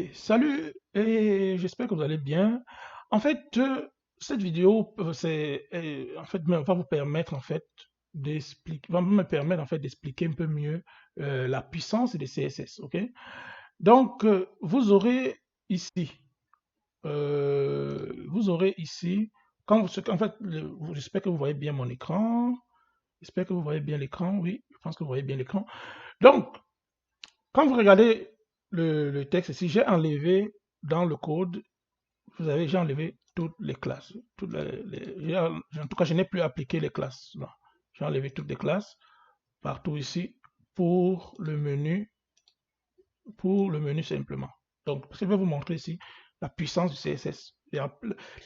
Oui, salut et j'espère que vous allez bien. En fait, cette vidéo, en fait, va vous permettre en fait va me permettre en fait d'expliquer un peu mieux la puissance des CSS, ok? Donc, ici, vous aurez ici, en fait, j'espère que vous voyez bien mon écran. J'espère que vous voyez bien l'écran. Oui, je pense que vous voyez bien l'écran. Donc, quand vous regardez le texte ici, j'ai enlevé dans le code, j'ai enlevé toutes les classes. En tout cas, je n'ai plus appliqué les classes. Non. J'ai enlevé toutes les classes partout ici pour le menu, simplement. Donc, je vais vous montrer ici la puissance du CSS,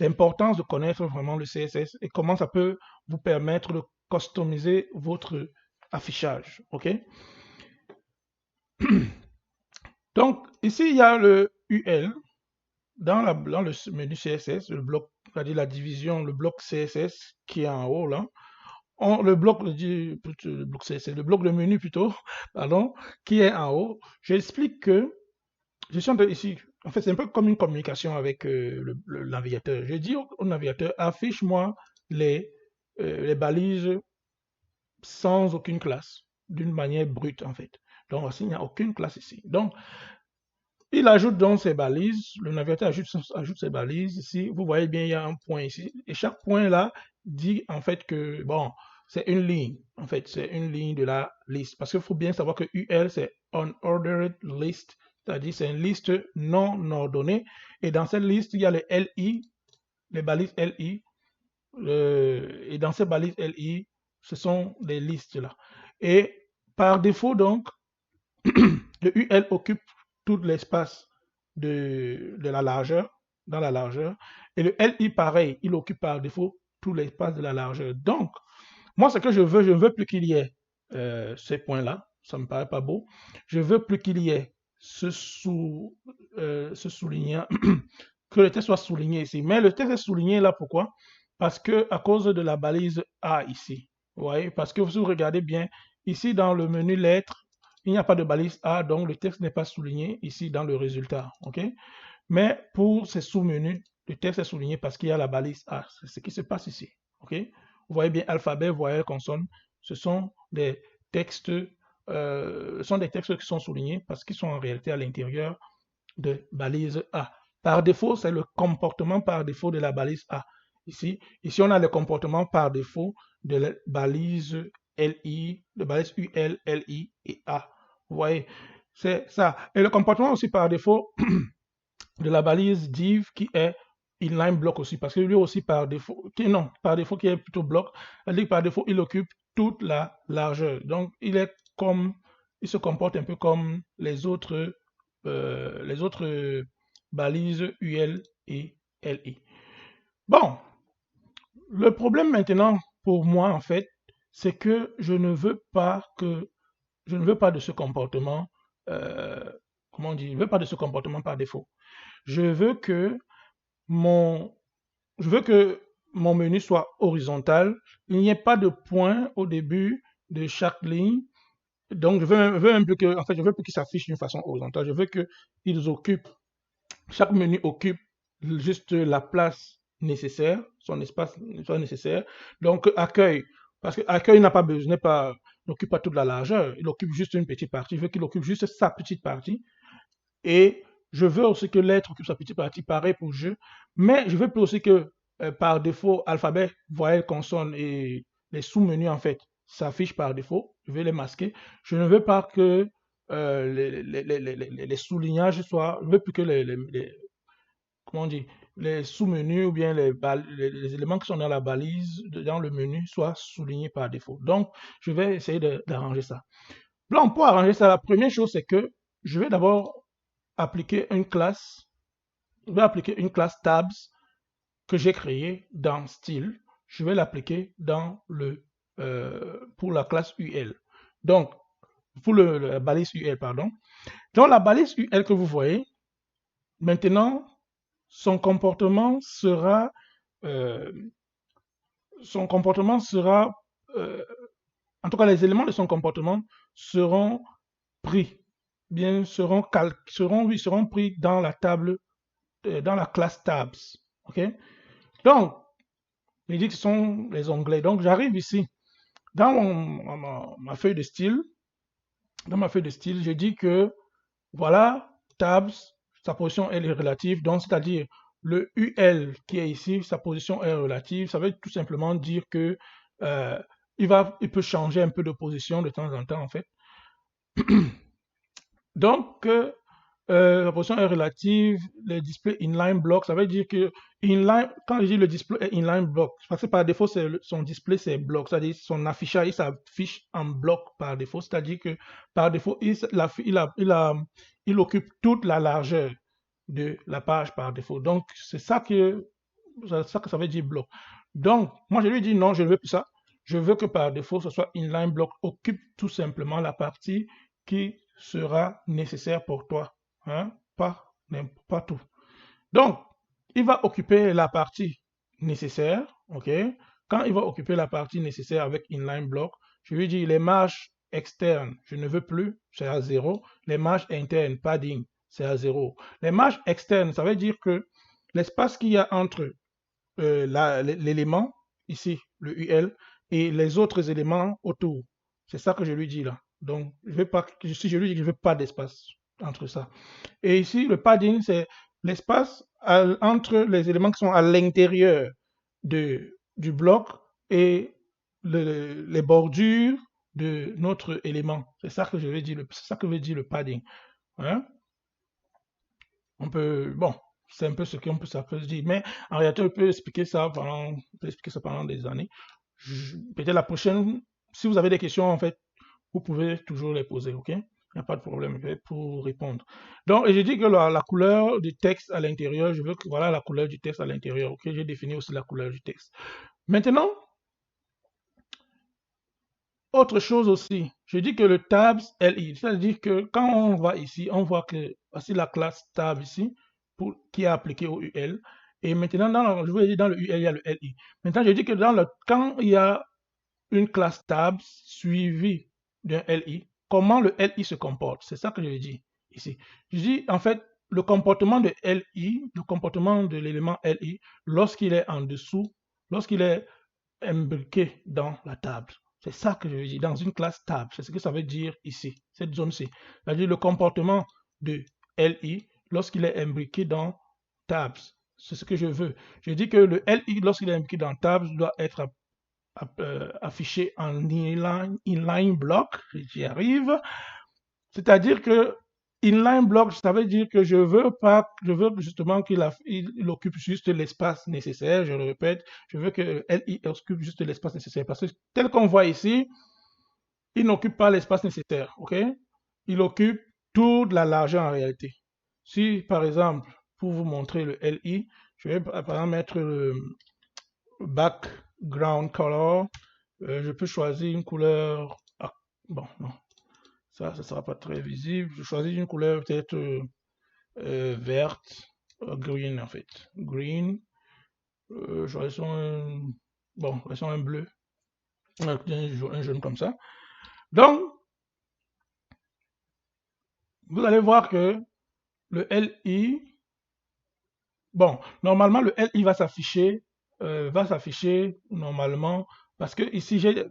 l'importance de connaître vraiment le CSS et comment ça peut vous permettre de customiser votre affichage. OK? Donc, ici, il y a le UL. Dans le menu CSS, le bloc, c'est-à-dire la division, le bloc CSS qui est en haut là, le bloc CSS, le bloc de menu plutôt, pardon, qui est en haut, j'explique que je suis en train ici, en fait c'est un peu comme une communication avec le navigateur. Je dis au navigateur, affiche-moi les balises sans aucune classe, d'une manière brute en fait. Donc il n'y a aucune classe ici. Donc il ajoute donc ses balises, le navigateur ajoute ses balises ici. Vous voyez bien, il y a un point ici. Et chaque point là dit en fait que, bon, c'est une ligne. En fait, c'est une ligne de la liste. Parce qu'il faut bien savoir que UL, c'est Unordered List, c'est-à-dire c'est une liste non ordonnée. Et dans cette liste, il y a les LI, les balises LI. Et dans ces balises LI, ce sont des listes là. Et par défaut, donc, le UL occupe tout l'espace de la largeur, dans la largeur. Et le LI, pareil, il occupe par défaut tout l'espace de la largeur. Donc, moi, ce que je ne veux plus qu'il y ait ces points-là. Ça me paraît pas beau. Je veux plus qu'il y ait ce soulignant, que le texte soit souligné ici. Mais le texte est souligné là, pourquoi? Parce que à cause de la balise A ici. Vous voyez? Parce que si vous regardez bien, ici dans le menu lettres, il n'y a pas de balise A, donc le texte n'est pas souligné ici dans le résultat. OK? Mais pour ces sous-menus, le texte est souligné parce qu'il y a la balise A. C'est ce qui se passe ici. OK? Vous voyez bien alphabet, voyelle, consonne. Ce sont des textes, qui sont soulignés parce qu'ils sont en réalité à l'intérieur de balise A. Par défaut, c'est le comportement par défaut de la balise A. Ici, on a le comportement par défaut de la balise LI, de balise UL, LI et A. Vous voyez, c'est ça. Et le comportement aussi par défaut de la balise div qui est inline block aussi, parce que lui aussi par défaut, qui est plutôt bloc, c'est-à-dire que par défaut, il occupe toute la largeur. Donc, il se comporte un peu comme les autres balises UL et LI. Bon, le problème maintenant pour moi, en fait, c'est que je ne veux pas de ce comportement, comment on dit, je ne veux pas de ce comportement par défaut. Je veux que mon, je veux que mon menu soit horizontal. Il n'y ait pas de point au début de chaque ligne. Donc, je veux un peu que, en fait, je veux plus qu'ils s'affichent d'une façon horizontale. Je veux que chaque menu occupe juste la place nécessaire, son espace soit nécessaire. Donc, accueil, parce que accueil n'occupe pas toute la largeur. Il occupe juste une petite partie. Je veux qu'il occupe juste sa petite partie. Et je veux aussi que l'être occupe sa petite partie, pareil pour jeu. Mais je veux plus aussi que, par défaut, alphabet, voyelle, consonne et les sous-menus, en fait, s'affichent par défaut. Je vais les masquer. Je ne veux pas que les soulignages soient. Je ne veux plus que comment on dit, les sous-menus ou bien les éléments qui sont dans la balise, dans le menu, soient soulignés par défaut. Donc, je vais essayer d'arranger ça. Là, pour arranger ça, la première chose, c'est que je vais d'abord appliquer une classe, je vais appliquer une classe tabs que j'ai créée dans style. Je vais l'appliquer pour la classe UL. Donc, pour la balise UL, pardon. Dans la balise UL que vous voyez, maintenant, son comportement sera, euh, son comportement sera, euh, en tout cas, les éléments de son comportement seront pris. bien seront pris dans la table, dans la classe tabs. OK? Donc, il dit que ce sont les onglets. Donc, j'arrive ici dans ma feuille de style. Dans ma feuille de style, je dis que voilà, tabs, sa position elle est relative. Donc, c'est-à-dire le UL qui est ici, sa position est relative. Ça veut tout simplement dire que euh, il peut changer un peu de position de temps en temps, en fait. Donc, la position est relative, le display inline block, ça veut dire que inline, quand je dis le display est inline block, parce que par défaut, son display c'est bloc, c'est-à-dire son affichage, il s'affiche en bloc par défaut, c'est-à-dire que par défaut, il occupe toute la largeur de la page par défaut. Donc, c'est ça que ça veut dire bloc. Donc, moi, je lui dis non, je ne veux plus ça. Je veux que par défaut, ce soit inline block, occupe tout simplement la partie qui sera nécessaire pour toi. Hein? Pas tout. Donc, il va occuper la partie nécessaire. OK? Quand il va occuper la partie nécessaire avec inline block, je lui dis les marges externes, je ne veux plus, c'est à 0. Les marges internes, padding, c'est à 0. Les marges externes, ça veut dire que l'espace qu'il y a entre l'élément, ici, le UL, et les autres éléments autour. C'est ça que je lui dis là. Donc, je lui dis que je ne veux pas d'espace entre ça. Et ici, le padding, c'est l'espace entre les éléments qui sont à l'intérieur du bloc et les bordures de notre élément. C'est ça que je veux dire, c'est ça que veut dire le padding. Hein? On peut, bon, c'est un peu ce qu'on peut, ça peut se dire, mais en réalité, on peut expliquer ça pendant des années. Peut-être la prochaine, si vous avez des questions, en fait, vous pouvez toujours les poser, ok? Il n'y a pas de problème, je vais pour répondre. Donc, et j'ai dit que la couleur du texte à l'intérieur, je veux que, voilà la couleur du texte à l'intérieur, ok? J'ai défini aussi la couleur du texte. Maintenant, autre chose aussi, je dis que le tabs LI, c'est-à-dire que quand on va ici, on voit que voici la classe tab ici, qui est appliquée au UL. Et maintenant, je vous ai dit, dans le UL, il y a le LI. Maintenant, je dis que quand il y a une classe tab suivie d'un LI, comment le LI se comporte? C'est ça que je dis ici. Je dis, en fait, le comportement de LI, le comportement de l'élément LI, lorsqu'il est en dessous, lorsqu'il est imbriqué dans la table. C'est ça que je veux dire, dans une classe table. C'est ce que ça veut dire ici, cette zone-ci. C'est-à-dire le comportement de LI lorsqu'il est imbriqué dans tabs. C'est ce que je veux. Je dis que le LI, lorsqu'il est imbriqué dans tabs, doit être affiché en inline block. J'y arrive. C'est-à-dire que inline block, ça veut dire que je veux justement qu'il occupe juste l'espace nécessaire. Je le répète, je veux que LI occupe juste l'espace nécessaire. Parce que tel qu'on voit ici, il n'occupe pas l'espace nécessaire. OK? Il occupe toute la largeur en réalité. Si, par exemple, pour vous montrer le LI, je vais par exemple mettre le background color. Je peux choisir une couleur. Ah, bon, non. Ça ne sera pas très visible. Je choisis une couleur peut-être verte, green en fait. Green. Choisissons un bleu. Un jaune comme ça. Donc, vous allez voir que le LI, bon, normalement le LI va s'afficher normalement parce que ici j'ai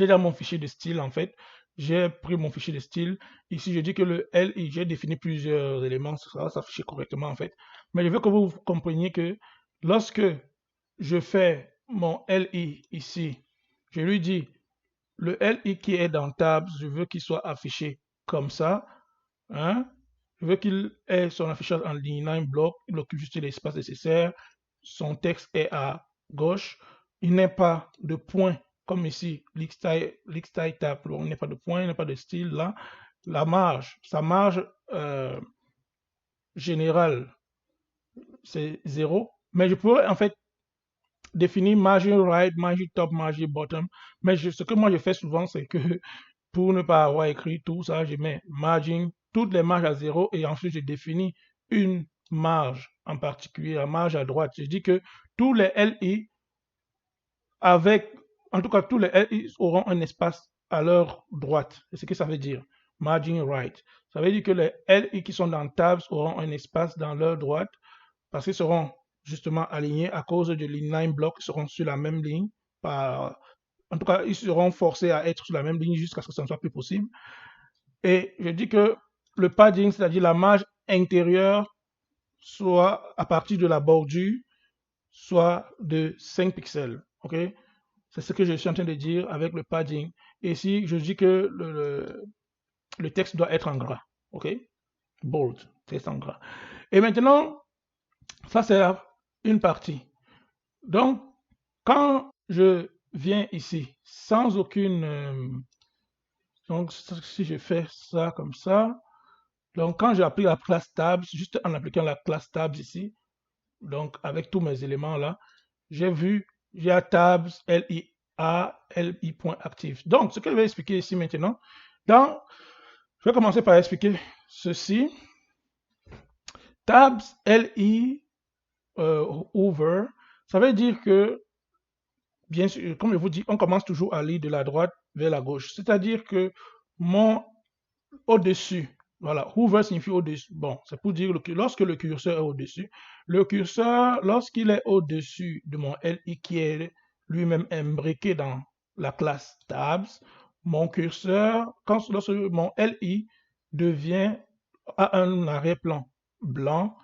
dans mon fichier de style en fait, j'ai pris mon fichier de style. Ici je dis que le LI, j'ai défini plusieurs éléments, ça va s'afficher correctement en fait. Mais je veux que vous compreniez que lorsque je fais mon LI ici, je lui dis le LI qui est dans Tabs, je veux qu'il soit affiché comme ça. Hein? Je veux qu'il ait son affichage en inline block, il occupe juste l'espace nécessaire, son texte est à gauche, il n'est pas de point comme ici, l'Xtyle tab, il n'est pas de point, il n'est pas de style là. La marge, sa marge générale, c'est 0, mais je pourrais en fait définir margin right, margin top, margin bottom, mais ce que moi je fais souvent, c'est que pour ne pas avoir écrit tout ça, je mets margin, toutes les marges à 0 et ensuite je définis une marge en particulier, la marge à droite. Je dis que tous les LI en tout cas tous les LI auront un espace à leur droite. C'est ce que ça veut dire. margin right. Ça veut dire que les LI qui sont dans tabs auront un espace dans leur droite parce qu'ils seront justement alignés à cause de l'inline block, ils seront sur la même ligne. En tout cas, ils seront forcés à être sur la même ligne jusqu'à ce que ça ne soit plus possible. Et je dis que le padding, c'est-à-dire la marge intérieure, soit à partir de la bordure, soit de 5 pixels. Ok? C'est ce que je suis en train de dire avec le padding. Et ici, je dis que le texte doit être en gras. Ok? Bold, texte en gras. Et maintenant, ça c'est une partie. Donc, quand je viens ici sans aucune... donc, si je fais ça comme ça, donc quand j'applique la classe tabs, juste en appliquant la classe tabs ici, donc avec tous mes éléments là, j'ai vu, j'ai tabs, LIA, LI.active. Donc, ce que je vais expliquer ici maintenant, je vais commencer par expliquer ceci. Tabs, LI, over, ça veut dire que, bien sûr, comme je vous dis, on commence toujours à lire de la droite vers la gauche. C'est-à-dire que mon au-dessus, voilà, hover signifie au-dessus. Bon, c'est pour dire que lorsque le curseur est au-dessus, le curseur, lorsqu'il est au-dessus de mon LI qui est lui-même imbriqué dans la classe tabs, mon curseur, lorsque mon LI devient à un arrière-plan blanc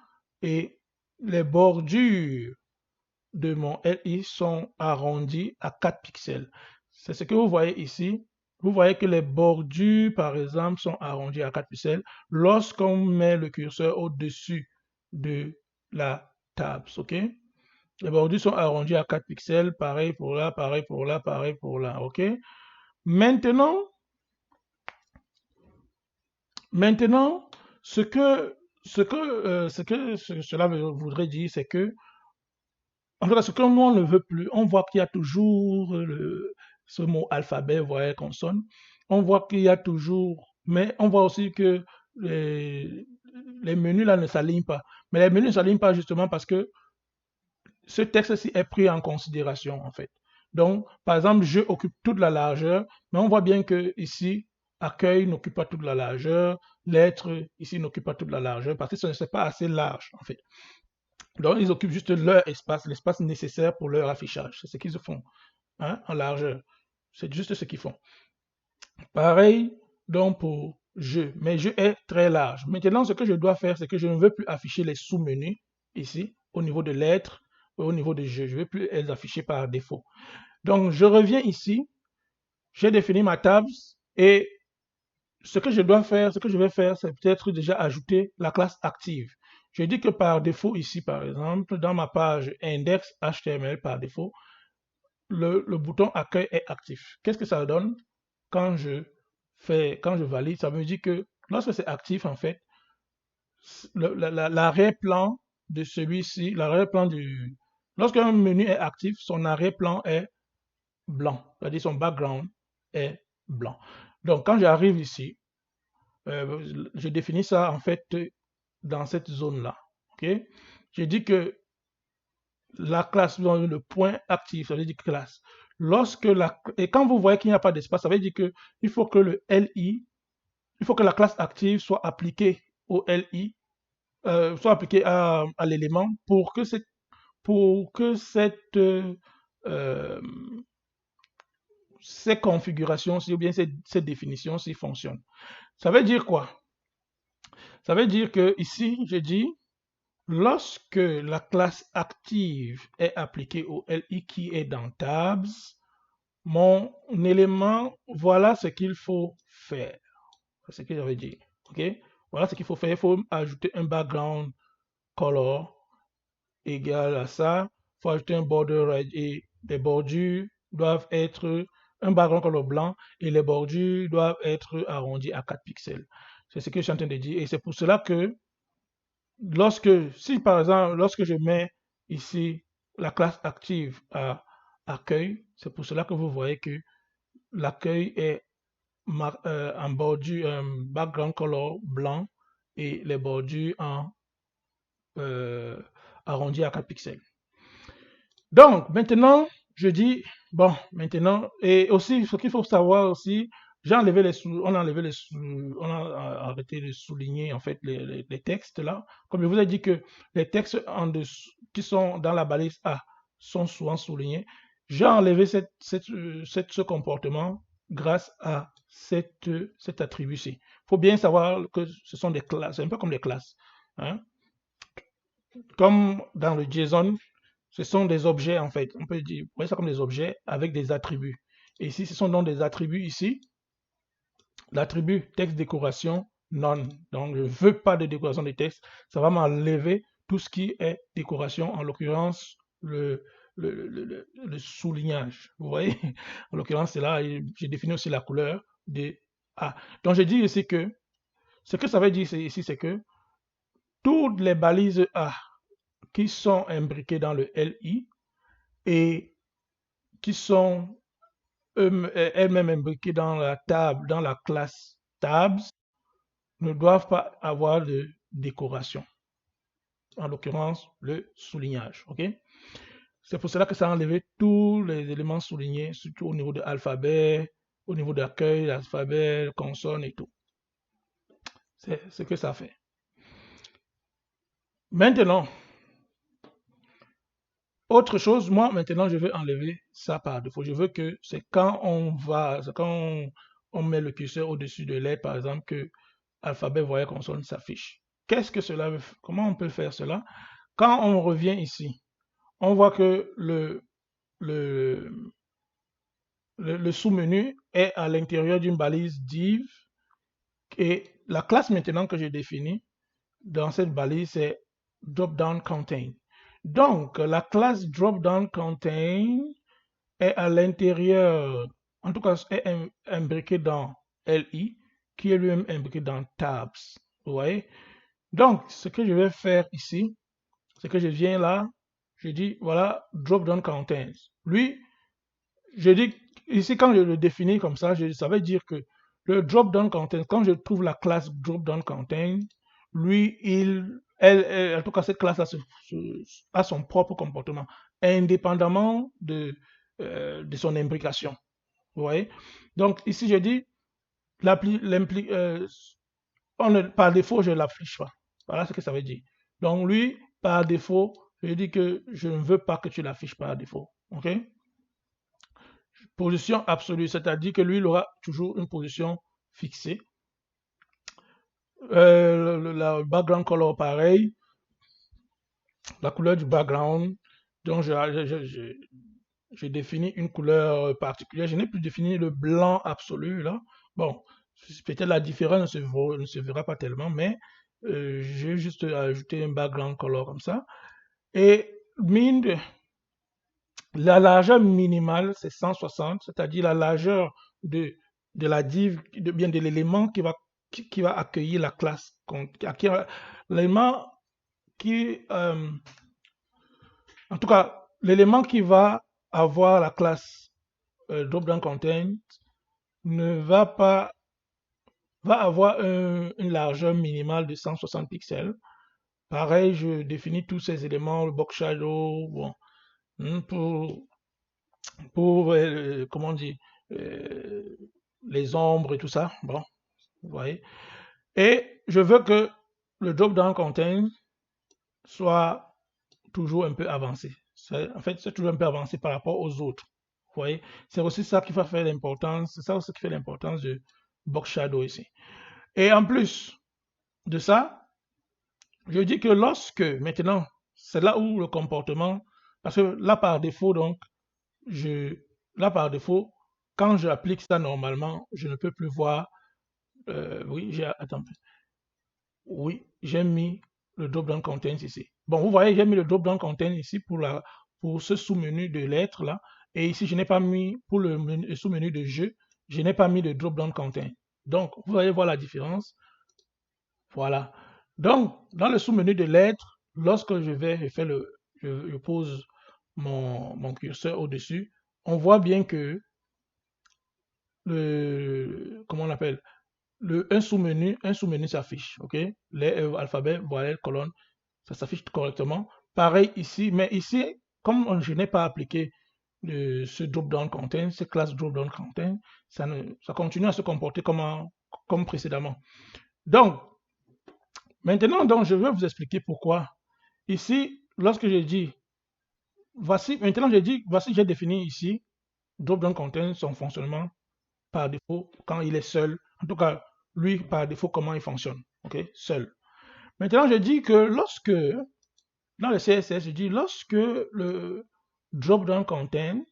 et les bordures de mon LI sont arrondies à 4 pixels. C'est ce que vous voyez ici. Vous voyez que les bordures, par exemple, sont arrondies à 4 pixels lorsqu'on met le curseur au-dessus de la tabs. Ok? Les bordures sont arrondies à 4 pixels. Pareil pour là, pareil pour là, pareil pour là. Ok? Maintenant, ce que cela voudrait dire, c'est que en tout cas, ce que nous, on ne veut plus, on voit qu'il y a toujours ce mot alphabet, voyez, consonne. On voit qu'il y a toujours, mais on voit aussi que les menus là ne s'alignent pas. Mais les menus ne s'alignent pas justement parce que ce texte-ci est pris en considération, en fait. Donc, par exemple, je occupe toute la largeur, mais on voit bien que ici, accueil n'occupe pas toute la largeur, lettre ici n'occupe pas toute la largeur, parce que ce n'est pas assez large, en fait. Donc, ils occupent juste leur espace, l'espace nécessaire pour leur affichage. C'est ce qu'ils font, hein, en largeur. C'est juste ce qu'ils font. Pareil, donc pour je, mais je est très large. Maintenant, ce que je dois faire, c'est que je ne veux plus afficher les sous-menus ici, au niveau de lettres, au niveau de je. Je ne veux plus les afficher par défaut. Donc, je reviens ici, j'ai défini ma table et ce que je dois faire, ce que je vais faire, c'est peut-être déjà ajouter la classe active. Je dis que par défaut ici, par exemple, dans ma page index HTML par défaut, le bouton accueil est actif. Qu'est-ce que ça donne quand je valide? Ça veut dire que lorsque c'est actif, en fait, l'arrière-plan de celui-ci, l'arrière-plan du... Lorsqu'un menu est actif, son arrière-plan est blanc, c'est-à-dire son background est blanc. Donc, quand j'arrive ici, je définis ça en fait dans cette zone-là. Okay? Je dis que la classe, le point actif, ça veut dire classe. Et quand vous voyez qu'il n'y a pas d'espace, ça veut dire que il faut que le LI, il faut que la classe active soit appliquée au LI, soit appliquée à l'élément pour que ces configurations-ci ou bien ces définitions-ci fonctionnent. Ça veut dire quoi? Ça veut dire que ici, je dis, lorsque la classe active est appliquée au LI qui est dans tabs, mon élément, voilà ce qu'il faut faire. C'est ce que j'avais dit. Ok? Voilà ce qu'il faut faire. Il faut ajouter un background color égal à ça. Il faut ajouter un border et les bordures doivent être un background color blanc et les bordures doivent être arrondies à 4 pixels. C'est ce que je suis en train de dire. Et c'est pour cela que si par exemple, lorsque je mets ici la classe active à accueil, c'est pour cela que vous voyez que l'accueil est en bordure, background color blanc et les bordures en arrondi à 4 pixels. Donc, maintenant, je dis, bon, maintenant, et aussi, ce qu'il faut savoir aussi, on a enlevé on a arrêté de souligner en fait les textes là. Comme je vous ai dit que les textes en dessous, qui sont dans la balise A sont souvent soulignés. J'ai enlevé ce comportement grâce à cet attribut-ci. Il faut bien savoir que ce sont des classes, c'est un peu comme des classes, hein. Comme dans le JSON, ce sont des objets en fait. On peut dire, voyez ça comme des objets avec des attributs. Et ici, ce sont donc des attributs ici. L'attribut texte décoration none. Donc, je ne veux pas de décoration de texte. Ça va m'enlever tout ce qui est décoration, en l'occurrence le soulignage. Vous voyez? En l'occurrence, c'est là, j'ai défini aussi la couleur de A. Donc, je dis ici que ce que ça veut dire ici, c'est que toutes les balises A qui sont imbriquées dans le LI et qui sont elles-mêmes imbriquées dans la table, dans la classe tabs, ne doivent pas avoir de décoration. En l'occurrence, le soulignage. Ok? C'est pour cela que ça a enlevé tous les éléments soulignés, surtout au niveau de l'alphabet, au niveau d'accueil, l'alphabet, consonne et tout. C'est ce que ça fait. Maintenant, autre chose, moi maintenant je veux enlever ça par défaut. Je veux que c'est quand on met le curseur au-dessus de lettres, par exemple, que alphabet, voyelle, consonne s'affiche. Qu'est-ce que cela veut, comment on peut faire cela? Quand on revient ici, on voit que le sous-menu est à l'intérieur d'une balise div et la classe maintenant que j'ai définie dans cette balise, c'est dropdown contain. Donc, la classe dropdown contain est à l'intérieur, en tout cas, est imbriquée dans LI, qui est lui-même imbriqué dans tabs. Vous voyez? Donc, ce que je vais faire ici, c'est que je viens là, je dis, voilà, dropdown contains. Lui, je dis, ici, quand je le définis comme ça, ça veut dire que le dropdown contains, quand je trouve la classe dropdown contains, lui, en tout cas, cette classe a son propre comportement, indépendamment de son imbrication. Vous voyez? Donc, ici, je dis, par défaut, je ne l'affiche pas. Voilà ce que ça veut dire. Donc, lui, par défaut, je dis que je ne veux pas que tu l'affiches par défaut. OK? Position absolue, c'est-à-dire que lui, il aura toujours une position fixée. La background color, pareil. La couleur du background. Donc, je définis une couleur particulière. Je n'ai plus défini le blanc absolu, là. Bon, peut-être la différence ne se verra pas tellement, mais j'ai juste ajouté un background color comme ça. Et la largeur minimale, c'est 160, c'est-à-dire la largeur de la div, bien de l'élément qui va accueillir la classe. L'élément qui, en tout cas, l'élément qui va avoir la classe dropdown content va avoir une largeur minimale de 160 pixels. Pareil, je définis tous ces éléments, le box shadow, bon, pour comment dire, euh, les ombres et tout ça. Bon, vous voyez. Et je veux que le drop-down content soit toujours un peu avancé. En fait, c'est toujours un peu avancé par rapport aux autres. Vous voyez. C'est aussi ça qui va faire l'importance. C'est ça aussi qui fait l'importance de box shadow ici. Et en plus de ça, je dis que lorsque maintenant, c'est là où le comportement, parce que là par défaut, donc, là par défaut, quand j'applique ça normalement, je ne peux plus voir. Oui, j'ai mis le drop-down content ici. Bon, vous voyez, j'ai mis le drop-down content ici pour ce sous-menu de lettres là. Et ici, je n'ai pas mis, pour le sous-menu de jeu, je n'ai pas mis de drop-down content. Donc, vous allez voir la différence. Voilà. Donc, dans le sous-menu de lettres, lorsque je pose mon curseur au-dessus, on voit bien que comment on appelle, un sous-menu s'affiche, ok? Les alphabets, voyelles, colonnes, ça s'affiche correctement. Pareil ici, mais ici, comme je n'ai pas appliqué de ce drop-down content, ces classes drop-down content, ça continue à se comporter comme précédemment. Donc, maintenant, donc, je vais vous expliquer pourquoi. Ici, lorsque j'ai dit, maintenant j'ai dit, voici, j'ai défini ici drop-down content, son fonctionnement par défaut quand il est seul. En tout cas, lui, par défaut, comment il fonctionne. OK, seul. Maintenant, je dis que dans le CSS, je dis lorsque le drop-down content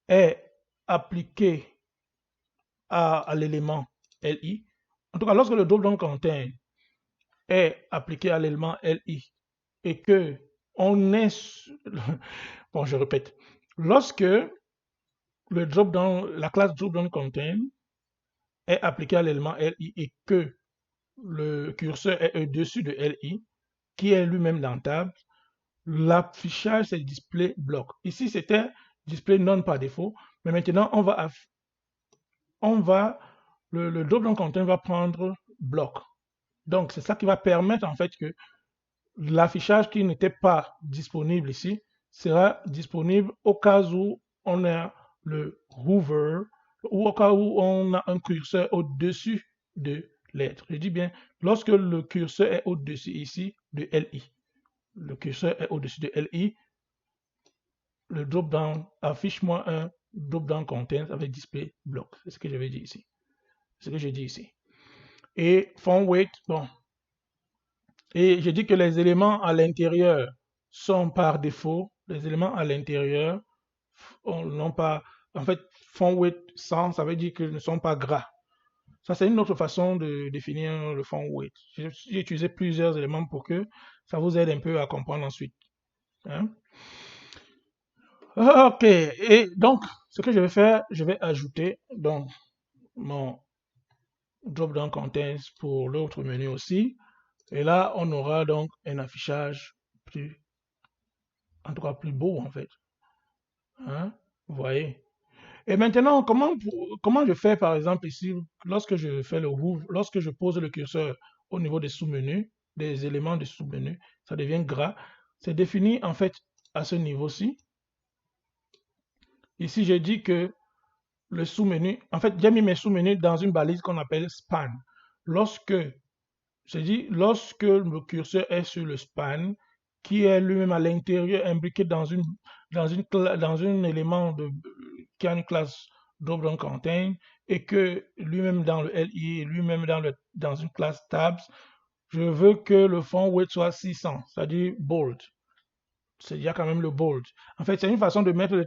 est appliqué à l'élément LI, en tout cas, lorsque le drop-down content est appliqué à l'élément LI et que on est, bon, je répète, lorsque la classe drop-down content est appliquée à l'élément LI et que le curseur est au-dessus de LI, qui est lui-même dans table, l'affichage c'est display block. Ici, c'était display none par défaut, mais maintenant, le drop-down content va prendre bloc. Donc, c'est ça qui va permettre en fait que l'affichage qui n'était pas disponible ici sera disponible au cas où on a le hover ou au cas où on a un curseur au-dessus de lettre. Je dis bien, lorsque le curseur est au-dessus ici de LI, le curseur est au-dessus de LI, le drop-down affiche-moi un drop-down content avec display block. C'est ce que j'avais dit ici. C'est ce que j'ai dit ici. Et font weight, bon. Et j'ai dit que les éléments à l'intérieur sont par défaut, les éléments à l'intérieur n'ont pas, en fait, font weight 100, ça veut dire qu'ils ne sont pas gras. Ça, c'est une autre façon de définir le font weight. J'ai utilisé plusieurs éléments pour que ça vous aide un peu à comprendre ensuite. Hein? Ok, et donc, ce que je vais faire, je vais ajouter donc mon drop-down contents pour l'autre menu aussi. Et là, on aura donc un affichage en tout cas plus beau en fait. Hein? Vous voyez? Et maintenant, comment je fais par exemple ici, lorsque je fais le hover, lorsque je pose le curseur au niveau des sous-menus, des éléments des sous-menus, ça devient gras. C'est défini en fait à ce niveau-ci. Ici, j'ai dit que le sous-menu, en fait, j'ai mis mes sous-menus dans une balise qu'on appelle span. Lorsque le curseur est sur le span, qui est lui-même à l'intérieur imbriqué dans un élément qui a une classe drop-down contain, et que lui-même dans le LI et lui-même dans une classe tabs, je veux que le font weight soit 600, c'est-à-dire bold. Il y a quand même le bold. En fait, c'est une façon de mettre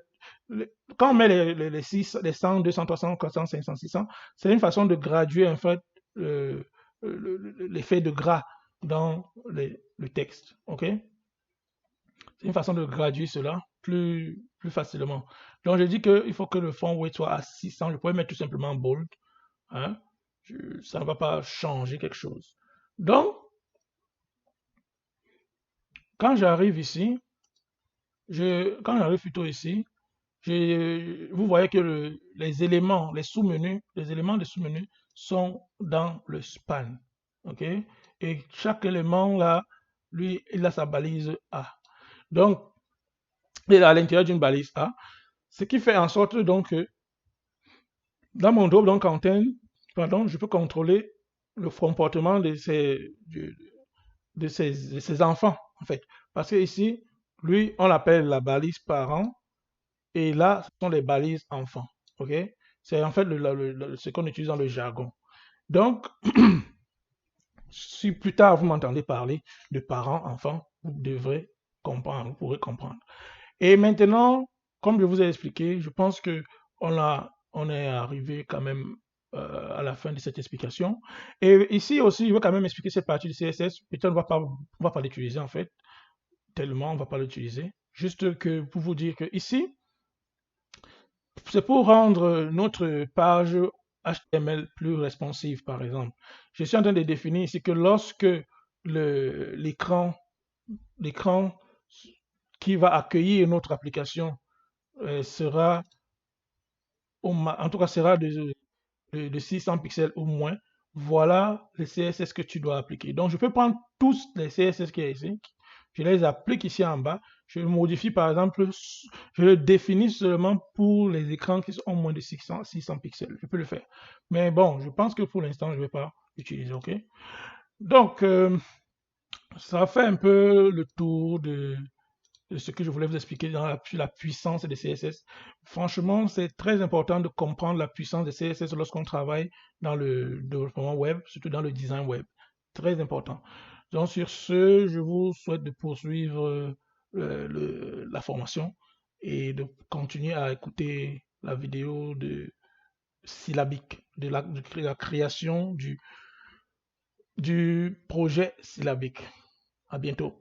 quand on met les 100, 200, 300, 400, 500, 600, c'est une façon de graduer en fait l'effet de gras dans le texte. Ok? C'est une façon de graduer cela plus facilement. Donc, je dis qu'il faut que le font weight soit à 600. Je pourrais mettre tout simplement bold. Hein? Ça ne va pas changer quelque chose. Donc, quand j'arrive ici, quand j'arrive plutôt ici, vous voyez que les éléments, les sous-menus, les éléments des sous-menus sont dans le span. OK? Et chaque élément là, lui, il a sa balise A. Donc, il est à l'intérieur d'une balise A. Ce qui fait en sorte donc que dans mon drop-down content, pardon, je peux contrôler le comportement de ces enfants, en fait. Parce que ici, lui, on l'appelle la balise parent. Et là, ce sont les balises enfants. OK? C'est en fait ce qu'on utilise dans le jargon. Donc, si plus tard vous m'entendez parler de parents, enfants, vous devrez comprendre, vous pourrez comprendre. Et maintenant, comme je vous ai expliqué, je pense que on est arrivé quand même à la fin de cette explication. Et ici aussi, je vais quand même expliquer cette partie du CSS. Peut-être on va pas l'utiliser en fait, tellement on va pas l'utiliser. Juste que pour vous dire que ici, c'est pour rendre notre page HTML plus responsive, par exemple. Je suis en train de définir ici que lorsque l'écran qui va accueillir notre application sera, en tout cas sera de 600 pixels ou moins, voilà le CSS que tu dois appliquer. Donc, je peux prendre tous les CSS qui est ici, je les applique ici en bas. Je le modifie par exemple, je le définis seulement pour les écrans qui ont moins de 600 pixels. Je peux le faire. Mais bon, je pense que pour l'instant, je ne vais pas l'utiliser. OK? Donc, ça fait un peu le tour de ce que je voulais vous expliquer sur la puissance des CSS. Franchement, c'est très important de comprendre la puissance des CSS lorsqu'on travaille dans le développement web, surtout dans le design web. Très important. Donc sur ce, je vous souhaite de poursuivre la formation et de continuer à écouter la vidéo de syllabique, de la création du projet syllabique. À bientôt.